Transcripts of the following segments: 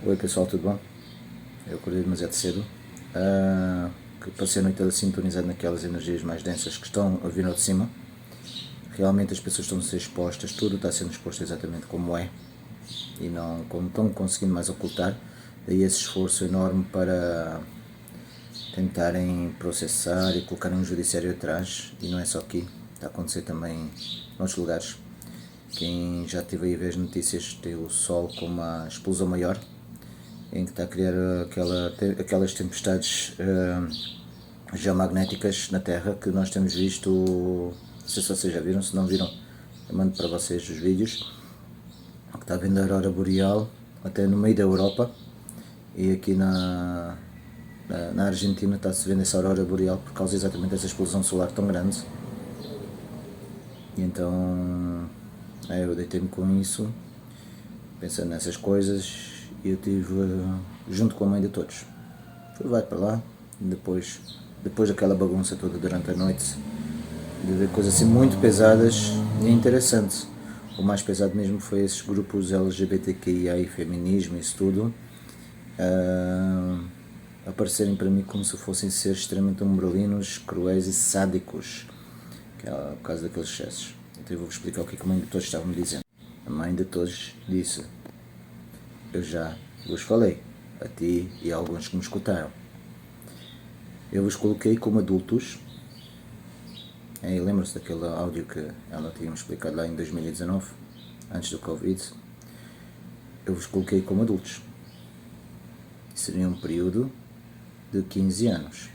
Oi pessoal, tudo bom? Eu acordei demasiado cedo, que passei a noite toda sintonizado naquelas energias mais densas que estão a vir ao de cima. Realmente as pessoas estão a ser expostas, tudo está sendo exposto exatamente como é e não como estão conseguindo mais ocultar. Daí esse esforço enorme para tentarem processar e colocarem um judiciário atrás, e não é só aqui, está a acontecer também em outros lugares. Quem já teve aí a ver as notícias tem o Sol com uma explosão maior, em que está a criar aquelas tempestades geomagnéticas na Terra que nós temos visto. Não sei se vocês já viram, se não viram, eu mando para vocês os vídeos. Que está vendo a aurora boreal até no meio da Europa, e aqui na Argentina está-se vendo essa aurora boreal por causa exatamente dessa explosão solar tão grande. E então eu deitei-me com isso, pensando nessas coisas, e eu estive junto com a mãe de todos. Vai para lá, depois daquela bagunça toda durante a noite, de ver coisas assim muito pesadas e interessantes. O mais pesado mesmo foi esses grupos LGBTQIA e feminismo e isso tudo aparecerem para mim como se fossem seres extremamente umbralinos, cruéis e sádicos, que é por causa daqueles excessos. Então eu vou-vos explicar o que a mãe de todos estava me dizendo. A mãe de todos disse: eu já vos falei, a ti e a alguns que me escutaram. Eu vos coloquei como adultos. Lembram-se daquele áudio que ela tinha explicado lá em 2019, antes do Covid? Eu vos coloquei como adultos. Seria um período de 15 anos.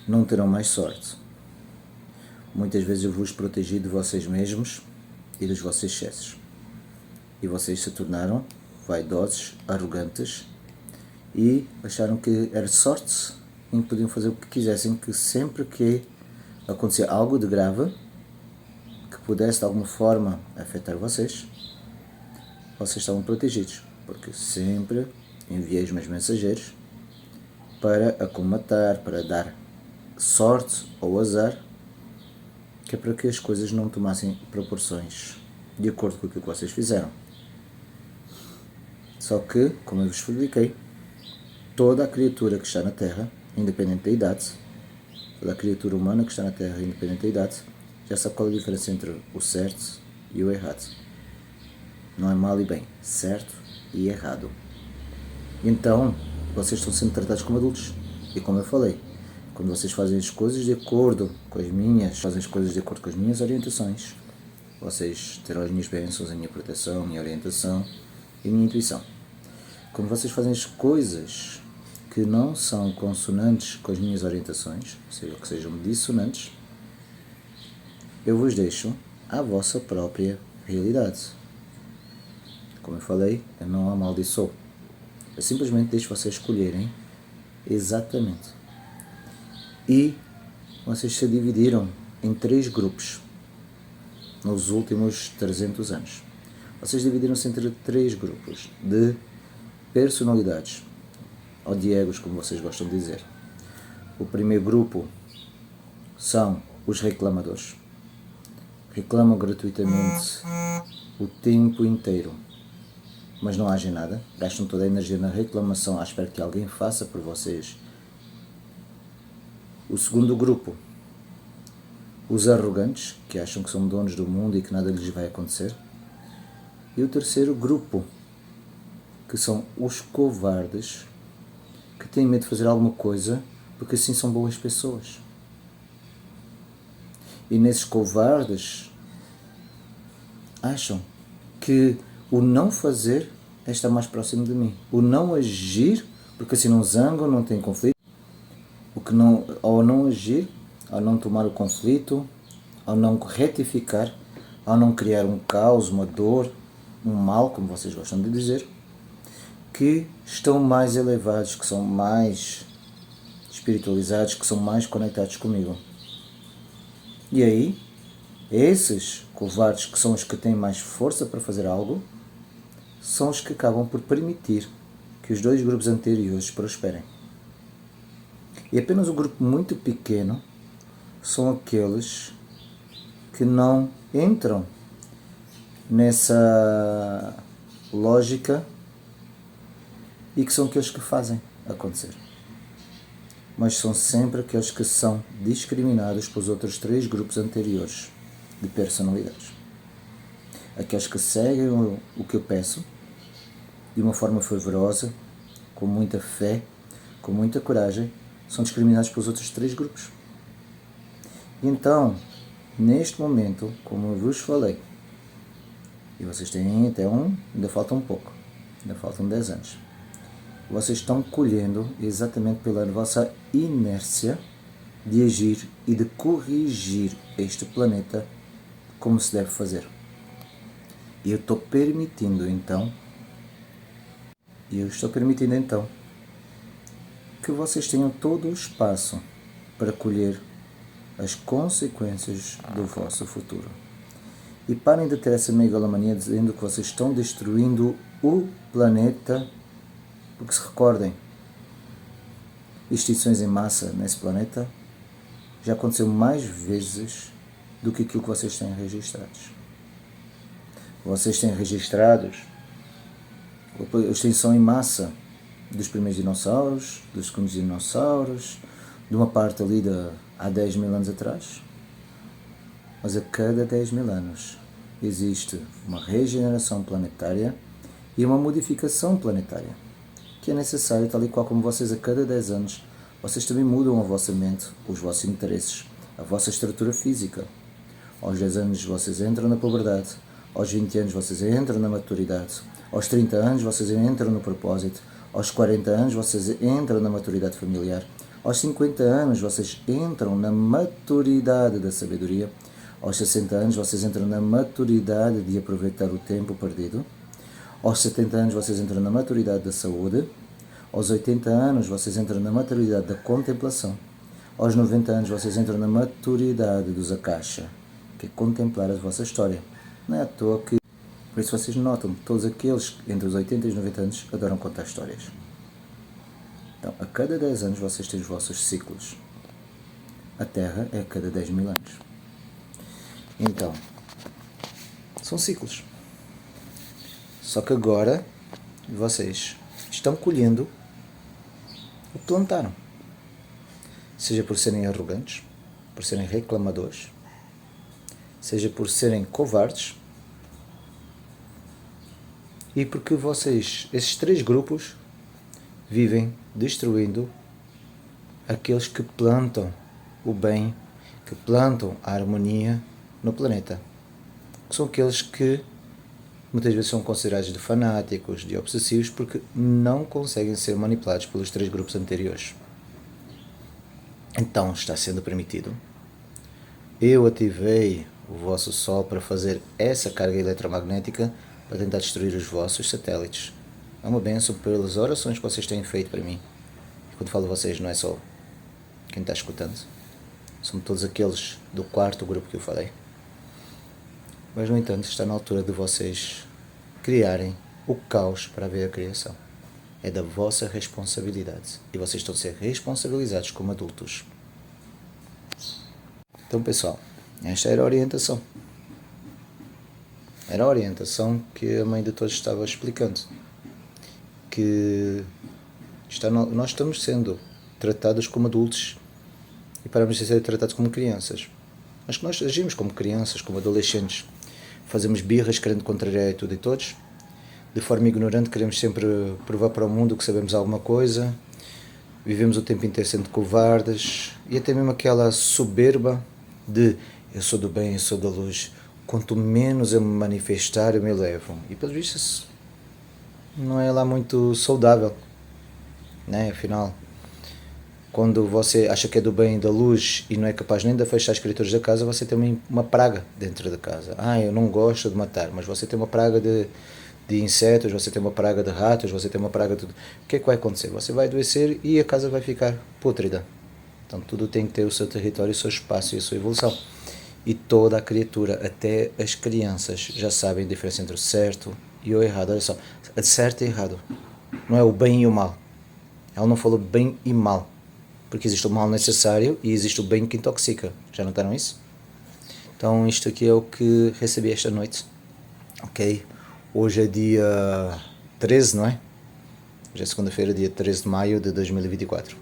Não terão mais sorte. Muitas vezes eu vos protegi de vocês mesmos e dos vossos excessos. E vocês se tornaram vaidosos, arrogantes e acharam que era sorte em que podiam fazer o que quisessem, que sempre que acontecia algo de grave que pudesse de alguma forma afetar vocês estavam protegidos, porque sempre enviei os meus mensageiros para acomatar, para dar sorte ou azar, que é para que as coisas não tomassem proporções de acordo com aquilo que vocês fizeram. Só que, como eu vos expliquei, toda a criatura que está na Terra, independente da idade, toda a criatura humana que está na Terra, independente da idade, já sabe qual é a diferença entre o certo e o errado. Não é mal e bem, certo e errado. Então, vocês estão sendo tratados como adultos. E como eu falei, quando vocês fazem as coisas de acordo com as minhas orientações, vocês terão as minhas bênçãos, a minha proteção, a minha orientação e a minha intuição. Quando vocês fazem as coisas que não são consonantes com as minhas orientações, ou seja, que sejam dissonantes, eu vos deixo à vossa própria realidade. Como eu falei, eu não amaldiçoo. Eu simplesmente deixo vocês escolherem exatamente. E vocês se dividiram em 3 grupos nos últimos 300 anos. Vocês dividiram-se entre 3 grupos de personalidades, ou de egos, como vocês gostam de dizer. O primeiro grupo são os reclamadores. Reclamam gratuitamente o tempo inteiro, mas não agem nada, gastam toda a energia na reclamação à espera que alguém faça por vocês. O segundo grupo, os arrogantes, que acham que são donos do mundo e que nada lhes vai acontecer. E o terceiro grupo, que são os covardes, que têm medo de fazer alguma coisa porque assim são boas pessoas. E nesses covardes acham que o não fazer é estar mais próximo de mim. O não agir, porque assim não zangam, não têm conflito. Ao não agir, ao não tomar o conflito, ao não retificar, ao não criar um caos, uma dor, um mal, como vocês gostam de dizer, que estão mais elevados, que são mais espiritualizados, que são mais conectados comigo. E aí, esses covardes, que são os que têm mais força para fazer algo, são os que acabam por permitir que os 2 grupos anteriores prosperem. E apenas um grupo muito pequeno são aqueles que não entram nessa lógica e que são aqueles que fazem acontecer. Mas são sempre aqueles que são discriminados pelos outros 3 grupos anteriores de personalidades. Aqueles que seguem o que eu peço de uma forma fervorosa, com muita fé, com muita coragem, são discriminados pelos outros 3 grupos. Então, neste momento, como eu vos falei, e vocês têm até ainda falta um pouco, ainda faltam 10 anos, vocês estão colhendo exatamente pela vossa inércia de agir e de corrigir este planeta como se deve fazer. E eu estou permitindo então que vocês tenham todo o espaço para colher as consequências do vosso futuro. E parem de ter essa megalomania dizendo que vocês estão destruindo o planeta, porque se recordem, extinções em massa nesse planeta já aconteceu mais vezes do que aquilo que vocês têm registrados. Vocês têm registrados a extinção em massa dos primeiros dinossauros, dos segundos dinossauros, de uma parte ali há 10 mil anos atrás. Mas a cada 10 mil anos existe uma regeneração planetária e uma modificação planetária, que é necessário, tal e qual como vocês a cada 10 anos, vocês também mudam a vossa mente, os vossos interesses, a vossa estrutura física. Aos 10 anos vocês entram na puberdade, aos 20 anos vocês entram na maturidade, aos 30 anos vocês entram no propósito, aos 40 anos vocês entram na maturidade familiar, aos 50 anos vocês entram na maturidade da sabedoria, aos 60 anos vocês entram na maturidade de aproveitar o tempo perdido, aos 70 anos vocês entram na maturidade da saúde, aos 80 anos vocês entram na maturidade da contemplação, aos 90 anos vocês entram na maturidade dos akasha, que é contemplar a vossa história. Não é à toa que, por isso vocês notam, todos aqueles entre os 80 e os 90 anos adoram contar histórias. Então, a cada 10 anos vocês têm os vossos ciclos. A Terra é a cada 10 mil anos. Então, são ciclos. Só que agora vocês estão colhendo o que plantaram. Seja por serem arrogantes, por serem reclamadores, seja por serem covardes, e porque vocês, esses 3 grupos, vivem destruindo aqueles que plantam o bem, que plantam a harmonia no planeta. Que são aqueles que muitas vezes são considerados de fanáticos, de obsessivos, porque não conseguem ser manipulados pelos 3 grupos anteriores. Então está sendo permitido. Eu ativei o vosso Sol para fazer essa carga eletromagnética para tentar destruir os vossos satélites. É uma bênção pelas orações que vocês têm feito para mim. E quando falo vocês, não é só quem está escutando. São todos aqueles do 4º grupo que eu falei. Mas, no entanto, está na altura de vocês criarem o caos para haver a criação. É da vossa responsabilidade. E vocês estão a ser responsabilizados como adultos. Então, pessoal, esta era a orientação. Era a orientação que a mãe de todos estava explicando. Que nós estamos sendo tratados como adultos e paramos de ser tratados como crianças. Mas que nós agimos como crianças, como adolescentes. Fazemos birras querendo contrariar tudo e todos. De forma ignorante queremos sempre provar para o mundo que sabemos alguma coisa. Vivemos o tempo inteiro sendo covardes. E até mesmo aquela soberba de eu sou do bem, eu sou da luz. Quanto menos eu me manifestar, eu me elevo. E pelos vistos não é lá muito saudável, né? Afinal, quando você acha que é do bem e da luz e não é capaz nem de fechar as escrituras da casa, você tem uma praga dentro da casa. Eu não gosto de matar, mas você tem uma praga de insetos, você tem uma praga de ratos, você tem uma praga de... O que é que vai acontecer? Você vai adoecer e a casa vai ficar pútrida. Então tudo tem que ter o seu território, o seu espaço e a sua evolução. E toda a criatura, até as crianças, já sabem a diferença entre o certo e o errado. Olha só, certo e errado. Não é o bem e o mal. Ela não falou bem e mal. Porque existe o mal necessário e existe o bem que intoxica. Já notaram isso? Então isto aqui é o que recebi esta noite. Ok? Hoje é dia 13, não é? Hoje é segunda-feira, dia 13 de maio de 2024.